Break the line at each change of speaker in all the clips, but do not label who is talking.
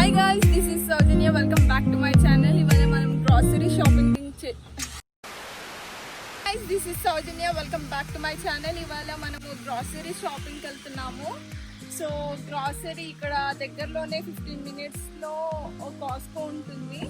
Hi guys, this is Saujanya. Welcome back to my channel. ఇవాళ మనం grocery shopping Guys, this is Saujanya. Welcome back to my channel. ఇవాళ మనము grocery షాపింగ్కి వెళ్తున్నాము. So grocery ఇక్కడ దగ్గరలోనే 15 minutesలో కాస్కో ఉంటుంది.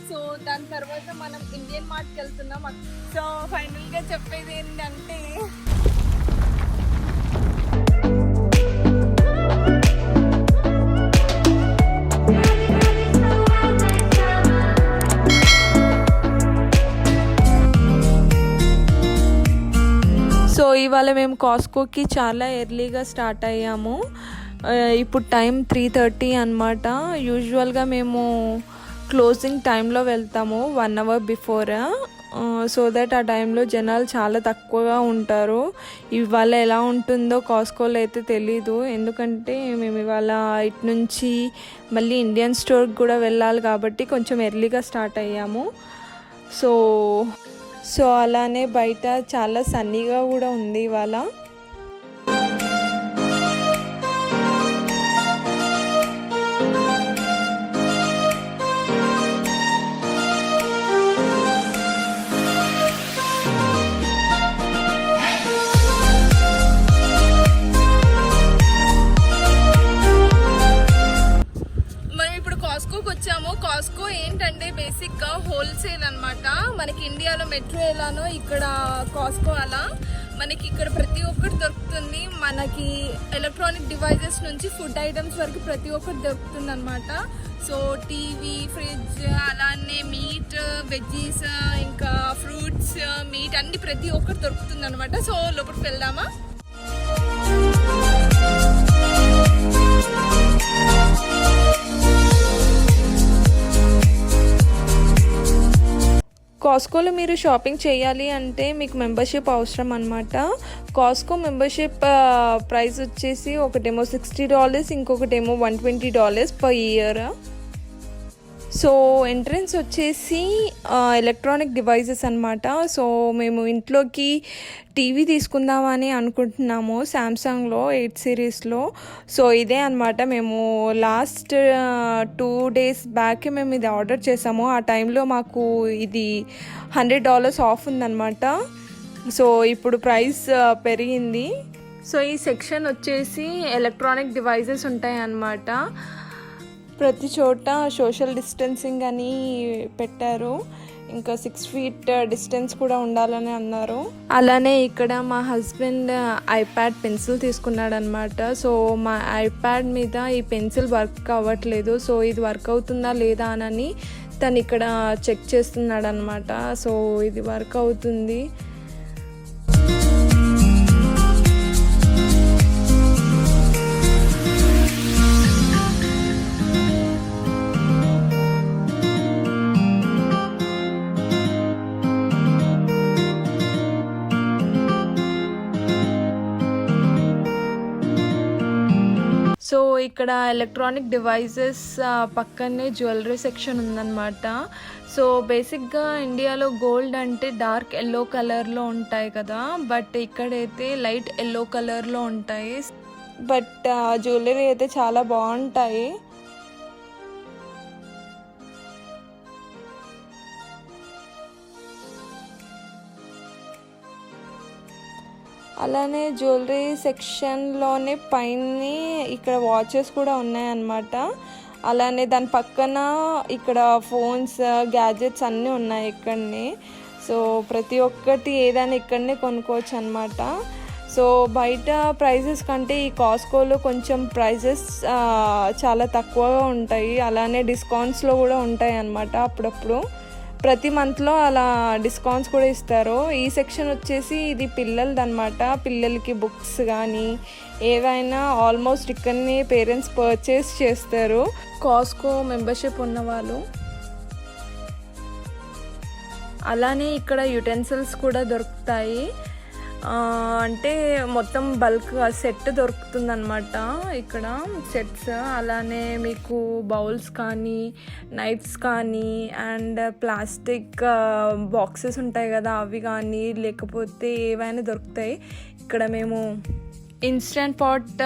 సో దాని తర్వాత మనం ఇండియన్ మార్ట్కి వెళ్తున్నాం. సో ఫైనల్గా చెప్పేది ఏంటంటే సో ఇవాళ మేము కాస్కోకి చాలా ఎర్లీగా స్టార్ట్ అయ్యాము. ఇప్పుడు టైం 3:30 అన్నమాట. యూజువల్గా మేము క్లోజింగ్ టైంలో వెళ్తాము 1 hour బిఫోర్, సో దట్ ఆ టైంలో జనాలు చాలా తక్కువగా ఉంటారు. ఇవాళ ఎలా ఉంటుందో కాస్కోలో అయితే తెలీదు, ఎందుకంటే మేము ఇవాళ ఇటు నుంచి మళ్ళీ ఇండియన్ స్టోర్కి కూడా వెళ్ళాలి కాబట్టి కొంచెం ఎర్లీగా స్టార్ట్ అయ్యాము. సో అలానే బయట చాలా సన్నీగా కూడా ఉంది ఇవాళ. వచ్చాము. కాస్కో ఏంటంటే బేసిక్గా హోల్సేల్ అనమాట. మనకి ఇండియాలో మెట్రో ఎలానో ఇక్కడ కాస్కో అలా మనకి ఇక్కడ ప్రతి ఒక్కటి దొరుకుతుంది. మనకి ఎలక్ట్రానిక్ డివైజెస్ నుంచి ఫుడ్ ఐటమ్స్ వరకు ప్రతి ఒక్కటి దొరుకుతుంది అనమాట. సో టీవీ, ఫ్రిడ్జ్, అలానే మీట్, వెజ్జీస్, ఇంకా ఫ్రూట్స్, మీట్ అన్ని ప్రతి ఒక్కటి దొరుకుతుంది అనమాట. సో లోపలికి వెళ్దామా? కాస్కోలో మీరు షాపింగ్ చేయాలి అంటే మీకు మెంబర్షిప్ అవసరం అనమాట. కాస్కో మెంబర్షిప్ ప్రైస్ వచ్చేసి ఒకటేమో $60, ఇంకొకటేమో $120 per year. సో ఎంట్రన్స్ వచ్చేసి ఎలక్ట్రానిక్ డివైజెస్ అనమాట. సో మేము ఇంట్లోకి టీవీ తీసుకుందామని అనుకుంటున్నాము శాంసంగ్లో 8 series. సో ఇదే అనమాట. మేము లాస్ట్ 2 days బ్యాక్ మేము ఇది ఆర్డర్ చేసాము. ఆ టైంలో మాకు ఇది $100 ఆఫ్ ఉందన్నమాట. సో ఇప్పుడు ప్రైస్ పెరిగింది. సో ఈ సెక్షన్ వచ్చేసి ఎలక్ట్రానిక్ డివైజెస్ ఉంటాయి అన్నమాట. ప్రతి చోట సోషల్ డిస్టెన్సింగ్ అని పెట్టారు, ఇంకా 6 feet డిస్టెన్స్ కూడా ఉండాలని అన్నారు. అలానే ఇక్కడ మా హస్బెండ్ ఐప్యాడ్ పెన్సిల్ తీసుకున్నాడు అనమాట. సో మా ఐప్యాడ్ మీద ఈ పెన్సిల్ వర్క్ అవ్వట్లేదు. సో ఇది వర్క్ అవుతుందా లేదా అని తను ఇక్కడ చెక్ చేస్తున్నాడు అనమాట. సో ఇది వర్క్ అవుతుంది. సో ఇక్కడ ఎలక్ట్రానిక్ డివైజెస్ పక్కనే జ్యువెలరీ సెక్షన్ ఉందన్నమాట. సో బేసిక్గా ఇండియాలో గోల్డ్ అంటే డార్క్ ఎల్లో కలర్లో ఉంటాయి కదా, బట్ ఇక్కడైతే లైట్ ఎల్లో కలర్లో ఉంటాయి. బట్ జ్యువెలరీ అయితే చాలా బాగుంటాయి. అలానే జ్యువెలరీ సెక్షన్లోనే పైన ఇక్కడ వాచెస్ కూడా ఉన్నాయన్నమాట. అలానే దాని పక్కన ఇక్కడ ఫోన్స్, గ్యాజెట్స్ అన్నీ ఉన్నాయి ఇక్కడనే. సో ప్రతి ఒక్కటి ఏదైనా ఇక్కడనే కొనుక్కోవచ్చు అనమాట. సో బయట ప్రైజెస్ కంటే ఈ కాస్కోలో కొంచెం ప్రైజెస్ చాలా తక్కువగా ఉంటాయి. అలానే డిస్కౌంట్స్లో కూడా ఉంటాయి అన్నమాట. అప్పుడప్పుడు ప్రతి మంత్లో అలా డిస్కౌంట్స్ కూడా ఇస్తారు. ఈ సెక్షన్ వచ్చేసి ఇది పిల్లలది అనమాట. పిల్లలకి బుక్స్ కానీ ఏవైనా ఆల్మోస్ట్ ఇక్కడనే పేరెంట్స్ పర్చేస్ చేస్తారు కాస్కో మెంబర్షిప్ ఉన్నవాళ్ళు. అలానే ఇక్కడ యుటెన్సిల్స్ కూడా దొరుకుతాయి. అంటే మొత్తం బల్క్ సెట్ దొరుకుతుంది అనమాట ఇక్కడ సెట్స్. అలానే మీకు బౌల్స్ కానీ, నైఫ్స్ కానీ, అండ్ ప్లాస్టిక్ బాక్సెస్ ఉంటాయి కదా అవి కానీ, లేకపోతే ఏవైనా దొరుకుతాయి. ఇక్కడ మేము ఇన్స్టెంట్ పాట్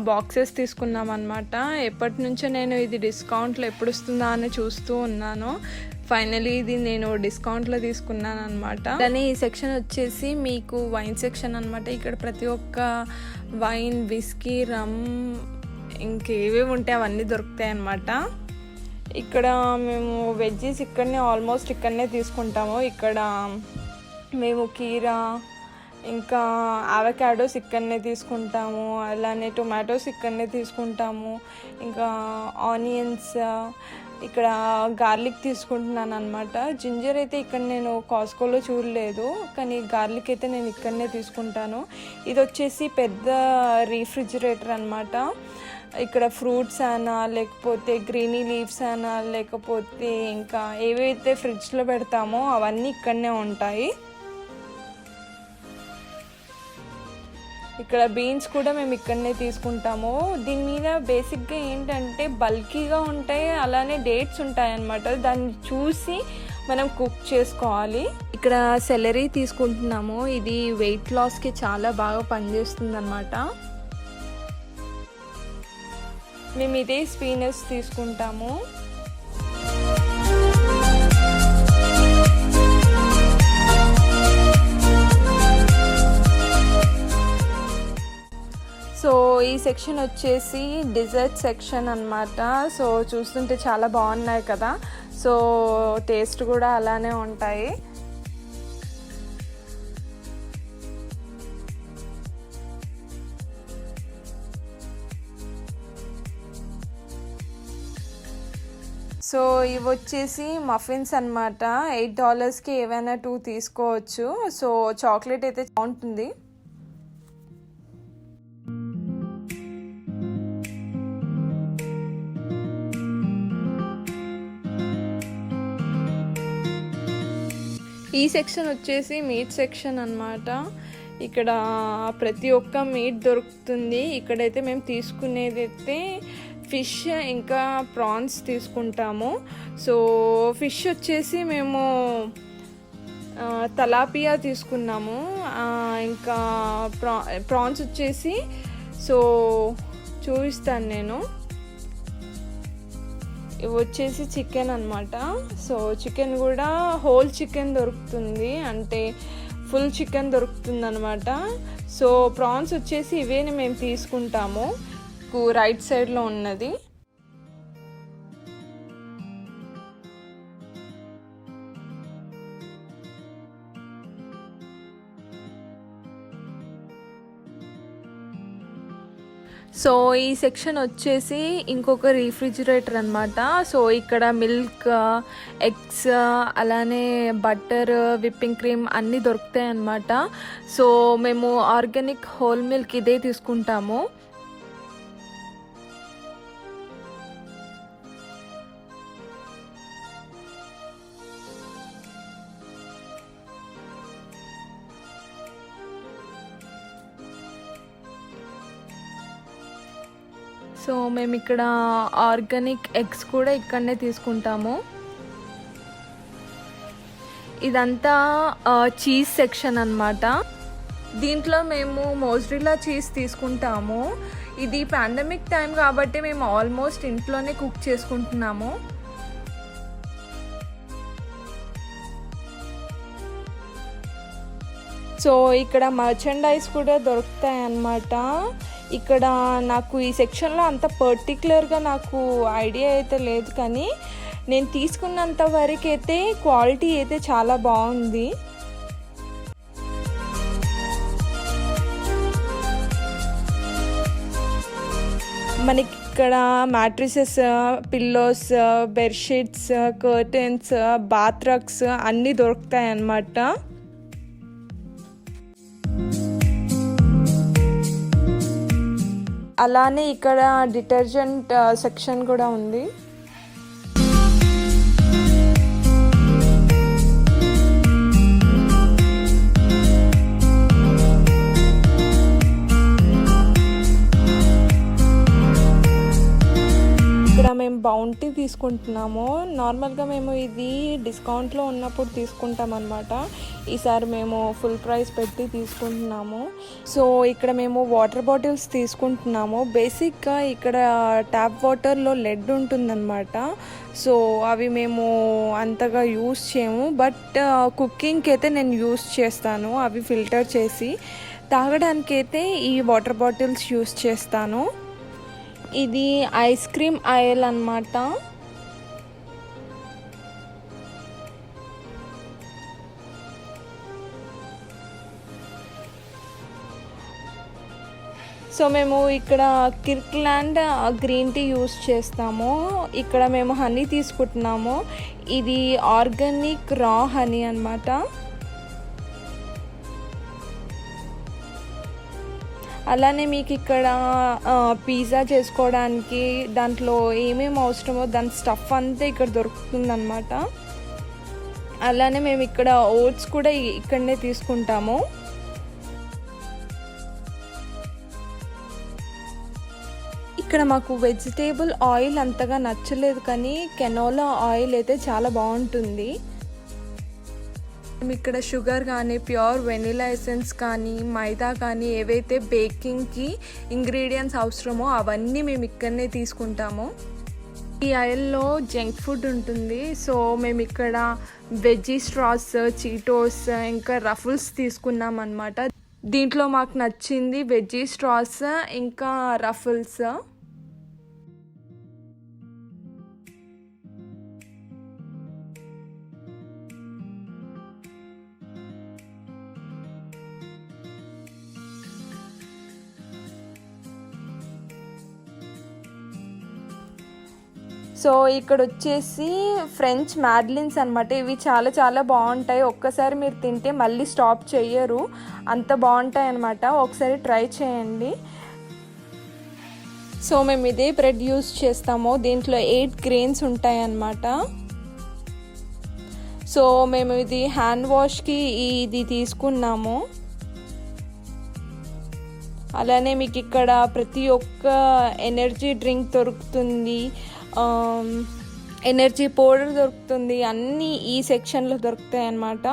బాక్సెస్ తీసుకున్నాం అనమాట. ఎప్పటి నుంచో నేను ఇది డిస్కౌంట్లో ఎప్పుడు వస్తుందా అని చూస్తూ ఉన్నాను. ఫైనలీ ఇది నేను డిస్కౌంట్లో తీసుకున్నాను అనమాట. కానీ ఈ సెక్షన్ వచ్చేసి మీకు వైన్ సెక్షన్ అనమాట. ఇక్కడ ప్రతి ఒక్క వైన్, విస్కీ, రమ్, ఇంకేవేవి ఉంటాయి అవన్నీ దొరుకుతాయి అన్నమాట. ఇక్కడ మేము వెజ్జీస్ ఇక్కడనే ఆల్మోస్ట్ ఇక్కడనే తీసుకుంటాము. ఇక్కడ మేము కీరా, ఇంకా అవకాడోస్ ఇక్కడనే తీసుకుంటాము, అలానే టొమాటోస్ ఇక్కడనే తీసుకుంటాము, ఇంకా ఆనియన్స్, ఇక్కడ గార్లిక్ తీసుకుంటున్నాను అనమాట. జింజర్ అయితే ఇక్కడ నేను కాస్కోలో చూడలేదు, కానీ గార్లిక్ అయితే నేను ఇక్కడనే తీసుకుంటాను. ఇది వచ్చేసి పెద్ద రీఫ్రిజిరేటర్ అనమాట. ఇక్కడ ఫ్రూట్స్ అయినా, లేకపోతే గ్రీనీ లీవ్స్ అయినా, లేకపోతే ఇంకా ఏవైతే ఫ్రిడ్జ్లో పెడతామో అవన్నీ ఇక్కడనే ఉంటాయి. ఇక్కడ బీన్స్ కూడా మేము ఇక్కడనే తీసుకుంటాము. దీని మీద బేసిక్గా ఏంటంటే బల్కీగా ఉంటాయి, అలానే డేట్స్ ఉంటాయి అన్నమాట. దాన్ని చూసి మనం కుక్ చేసుకోవాలి. ఇక్కడ సెలరీ తీసుకుంటున్నాము. ఇది వెయిట్ లాస్కి చాలా బాగా పనిచేస్తుంది అన్నమాట. మేము ఇదే స్పీనట్స్ తీసుకుంటాము. సో ఈ సెక్షన్ వచ్చేసి డిజర్ట్ సెక్షన్ అనమాట. సో చూస్తుంటే చాలా బాగున్నాయి కదా. సో టేస్ట్ కూడా అలానే ఉంటాయి. సో ఇవి వచ్చేసి మఫిన్స్ అనమాట. $8కి ఏవైనా 2 తీసుకోవచ్చు. సో చాక్లెట్ అయితే బాగుంటుంది. ఈ సెక్షన్ వచ్చేసి మీట్ సెక్షన్ అన్నమాట. ఇక్కడ ప్రతి ఒక్క మీట్ దొరుకుతుంది. ఇక్కడైతే మేము తీసుకునేది అయితే ఫిష్ ఇంకా ప్రాన్స్ తీసుకుంటాము. సో ఫిష్ వచ్చేసి మేము తలాపియా తీసుకున్నాము. ఇంకా ప్రాన్స్ వచ్చేసి సో చూపిస్తాను నేను. ఇవి వచ్చేసి చికెన్ అనమాట. సో చికెన్ కూడా హోల్ చికెన్ దొరుకుతుంది, అంటే ఫుల్ చికెన్ దొరుకుతుంది అనమాట. సో ప్రాన్స్ వచ్చేసి ఇవేని మేము తీసుకుంటాము. రైట్ సైడ్లో ఉన్నది. సో ఈ సెక్షన్ వచ్చేసి ఇంకొక రీఫ్రిజిరేటర్ అనమాట. సో ఇక్కడ మిల్క్, ఎగ్స్, అలానే బటర్, విప్పింగ్ క్రీమ్ అన్నీ దొరుకుతాయి అన్నమాట. సో మేము ఆర్గానిక్ హోల్ మిల్క్ ఇదే తీసుకుంటాము. సో మేము ఇక్కడ ఆర్గానిక్ ఎగ్స్ కూడా ఇక్కడనే తీసుకుంటాము. ఇదంతా చీజ్ సెక్షన్ అన్నమాట. దీంట్లో మేము మోజ్రెల్లా చీజ్ తీసుకుంటాము. ఇది పాండమిక్ టైం కాబట్టి మేము ఆల్మోస్ట్ ఇంట్లోనే కుక్ చేసుకుంటున్నాము. సో ఇక్కడ మర్చెండైజ్ కూడా దొరుకుతాయి అన్నమాట. ఇక్కడ నాకు ఈ సెక్షన్లో అంత పర్టికులర్గా నాకు ఐడియా అయితే లేదు, కానీ నేను తీసుకున్నంత వరకు అయితే క్వాలిటీ అయితే చాలా బాగుంది. మనకి ఇక్కడ mattresses, pillows, bedsheets, curtains, bath rugs అన్నీ దొరుకుతాయి అన్నమాట. అలానే ఇక్కడ డిటర్జెంట్ సెక్షన్ కూడా ఉంది. ఇక్కడ మేము బౌంటీ తీసుకుంటున్నాము. నార్మల్గా మేము ఇది డిస్కౌంట్లో ఉన్నప్పుడు తీసుకుంటాం అనమాట. ఈసారి మేము ఫుల్ ప్రైస్ పెట్టి తీసుకుంటున్నాము. సో ఇక్కడ మేము వాటర్ బాటిల్స్ తీసుకుంటున్నాము. బేసిక్గా ఇక్కడ ట్యాప్ వాటర్లో లెడ్ ఉంటుందన్నమాట. సో అవి మేము అంతగా యూస్ చేయము, బట్ కుకింగ్కి అయితే నేను యూస్ చేస్తాను. అవి ఫిల్టర్ చేసి తాగడానికైతే ఈ వాటర్ బాటిల్స్ యూస్ చేస్తాను. ఇది ఐస్ క్రీమ్ ఆయిల్ అన్నమాట. సో మేము ఇక్కడ కిర్క్లాండ్ గ్రీన్ టీ యూస్ చేస్తాము. ఇక్కడ మేము హనీ తీసుకుంటున్నాము. ఇది ఆర్గానిక్ రా హనీ అన్నమాట. అలానే మీకు ఇక్కడ పిజ్జా చేసుకోవడానికి దాంట్లో ఏమేమి అవసరమో దాని స్టఫ్ అంతా ఇక్కడ దొరుకుతుందన్నమాట. అలానే మేము ఇక్కడ ఓట్స్ కూడా ఇక్కడనే తీసుకుంటాము. ఇక్కడ మాకు వెజిటేబుల్ ఆయిల్ అంతగా నచ్చలేదు, కానీ కెనోలా ఆయిల్ అయితే చాలా బాగుంటుంది. ఇక్కడ షుగర్ కానీ ప్యూర్ వెనిలా ఎసెన్స్ కానీ మైదా కానీ ఏవైతే బేకింగ్కి ఇంగ్రీడియంట్స్ అవసరమో అవన్నీ మేము ఇక్కడనే తీసుకుంటాము. ఈ ఆయిల్లో జంక్ ఫుడ్ ఉంటుంది. సో మేము ఇక్కడ వెజ్జీ స్ట్రాస్, చీటోస్, ఇంకా రఫుల్స్ తీసుకున్నాం అన్నమాట. దీంట్లో మాకు నచ్చింది వెజ్జీ స్ట్రాస్ ఇంకా రఫుల్స్. సో ఇక్కడ వచ్చేసి ఫ్రెంచ్ మ్యాడ్లిన్స్ అనమాట. ఇవి చాలా చాలా బాగుంటాయి. ఒక్కసారి మీరు తింటే మళ్ళీ స్టాప్ చెయ్యరు, అంత బాగుంటాయి అన్నమాట. ఒకసారి ట్రై చేయండి. సో మేము ఇదే బ్రెడ్ యూస్ చేస్తాము. దీంట్లో 8 గ్రెయిన్స్ ఉంటాయి అన్నమాట. సో మేము ఇది హ్యాండ్ వాష్కి ఇది తీసుకున్నాము. అలానే మీకు ఇక్కడ ప్రతి ఒక్క ఎనర్జీ డ్రింక్ దొరుకుతుంది, ఎనర్జీ పౌడర్ దొరుకుతుంది, అన్నీ ఈ సెక్షన్లో దొరుకుతాయి అన్నమాట.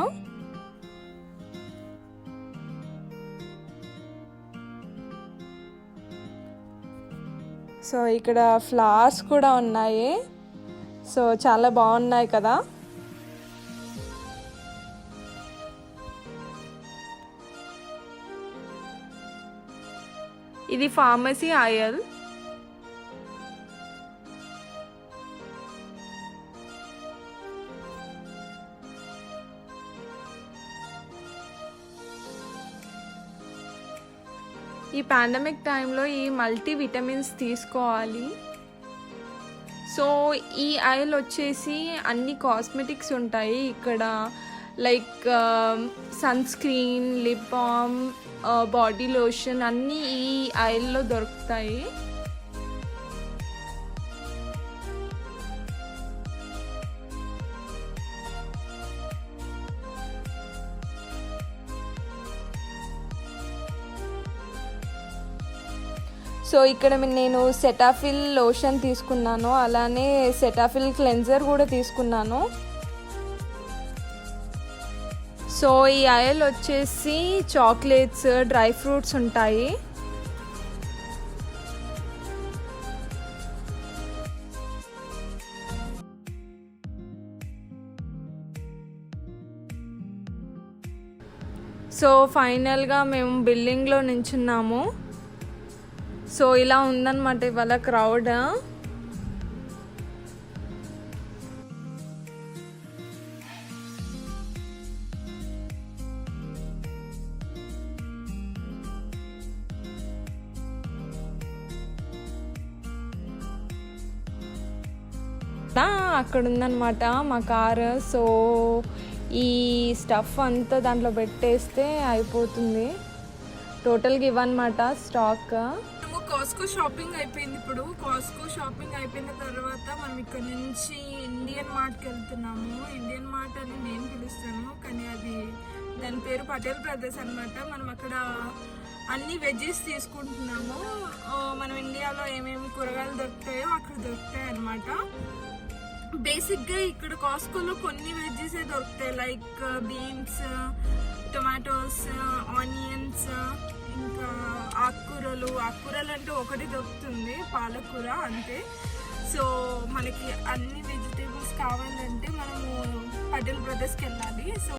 సో ఇక్కడ ఫ్లవర్స్ కూడా ఉన్నాయి. సో చాలా బాగున్నాయి కదా. ఇది ఫార్మసీ ఆయిల్. ఈ పాండమిక్ టైంలో ఈ మల్టీ విటమిన్స్ తీసుకోవాలి. సో ఈ ఆయిల్ వచ్చేసి అన్ని కాస్మెటిక్స్ ఉంటాయి ఇక్కడ, like sunscreen, lip balm, body lotion అన్నీ ఈ ఆయిల్లో దొరుకుతాయి. సో ఇక్కడ నేను సెటాఫిల్ లోషన్ తీసుకున్నాను, అలానే సెటాఫిల్ క్లెన్జర్ కూడా తీసుకున్నాను. సో ఈ ఆయిల్ వచ్చేసి చాక్లెట్స్, డ్రై ఫ్రూట్స్ ఉంటాయి. సో ఫైనల్గా మేము బిల్డింగ్లో నించున్నాము. సో ఇలా ఉందన్నమాట ఇవాళ క్రౌడ్. అక్కడ ఉందన్నమాట మా కారు. సో ఈ స్టఫ్ అంతా దాంట్లో పెట్టేస్తే అయిపోతుంది. టోటల్గా ఇవన్నమాట స్టాక్. కాస్కో షాపింగ్ అయిపోయింది. ఇప్పుడు కాస్కో షాపింగ్ అయిపోయిన తర్వాత మనం ఇక్కడ నుంచి ఇండియన్ మార్ట్కి వెళ్తున్నాము. ఇండియన్ మార్ట్ అని నేను పిలుస్తాను, కానీ అది దాని పేరు పటేల్ బ్రదర్స్ అనమాట. మనం అక్కడ అన్ని వెజ్జెస్ తీసుకుంటున్నాము. మనం ఇండియాలో ఏమేమి కూరగాయలు దొరుకుతాయో అక్కడ దొరుకుతాయి అన్నమాట. బేసిక్గా ఇక్కడ కాస్కోలో కొన్ని వెజ్జెసే దొరుకుతాయి, లైక్ బీన్స్, టొమాటోస్, ఆనియన్స్, ఇంకా ఆకుకూరలు అంటే ఒకటి దొరుకుతుంది, పాలకూర అంతే. సో మనకి అన్ని వెజిటేబుల్స్ కావాలంటే మనము పటేల్ బ్రదర్స్కి వెళ్ళాలి. సో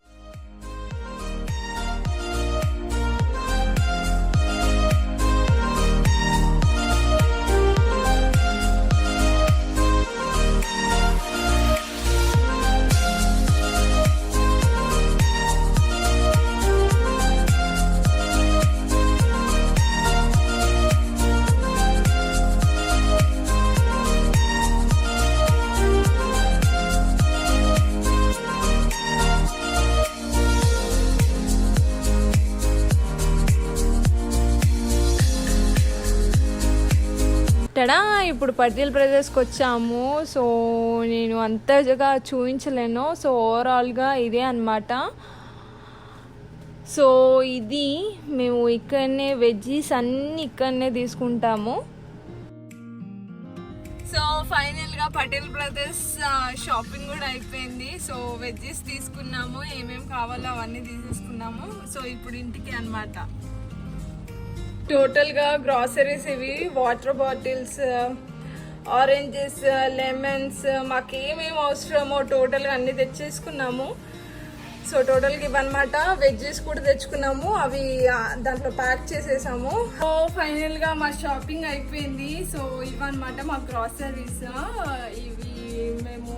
ఇప్పుడు పటేల్ బ్రదర్స్కి వచ్చాము. సో నేను అంతగా చూపించలేను. సో ఓవరాల్గా ఇదే అన్నమాట. సో ఇది మేము ఇక్కడనే వెజ్జీస్ అన్నీ ఇక్కడనే తీసుకుంటాము. సో ఫైనల్గా పటేల్ బ్రదర్స్ షాపింగ్ కూడా అయిపోయింది. సో వెజ్జీస్ తీసుకున్నాము, ఏమేమి కావాలో అవన్నీ తీసేసుకున్నాము. సో ఇప్పుడు ఇంటికి అన్నమాట. టోటల్గా గ్రాసరీస్ ఇవి, వాటర్ బాటిల్స్, ఆరెంజెస్, లెమన్స్, మాకు ఏమేమి అవసరమో టోటల్గా అన్నీ తెచ్చేసుకున్నాము. సో టోటల్గా ఇవన్నమాట. వెజ్జెస్ కూడా తెచ్చుకున్నాము, అవి దాంట్లో ప్యాక్ చేసేసాము. సో ఫైనల్గా మా షాపింగ్ అయిపోయింది. సో ఇవన్నమాట మా గ్రాసరీస్. ఇవి మేము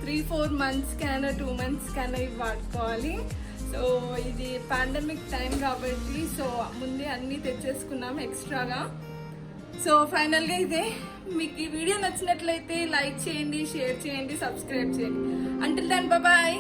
3-4 మంత్స్కైనా 2 మంత్స్కైనా ఇవి వాడుకోవాలి. సో ఇది పాండమిక్ టైం కాబట్టి సో ముందే అన్నీ తెచ్చేసుకున్నాము ఎక్స్ట్రాగా. సో ఫైనల్గా ఇదే. మీకు ఈ వీడియో నచ్చినట్లయితే లైక్ చేయండి, షేర్ చేయండి, సబ్స్క్రైబ్ చేయండి. Until then bye.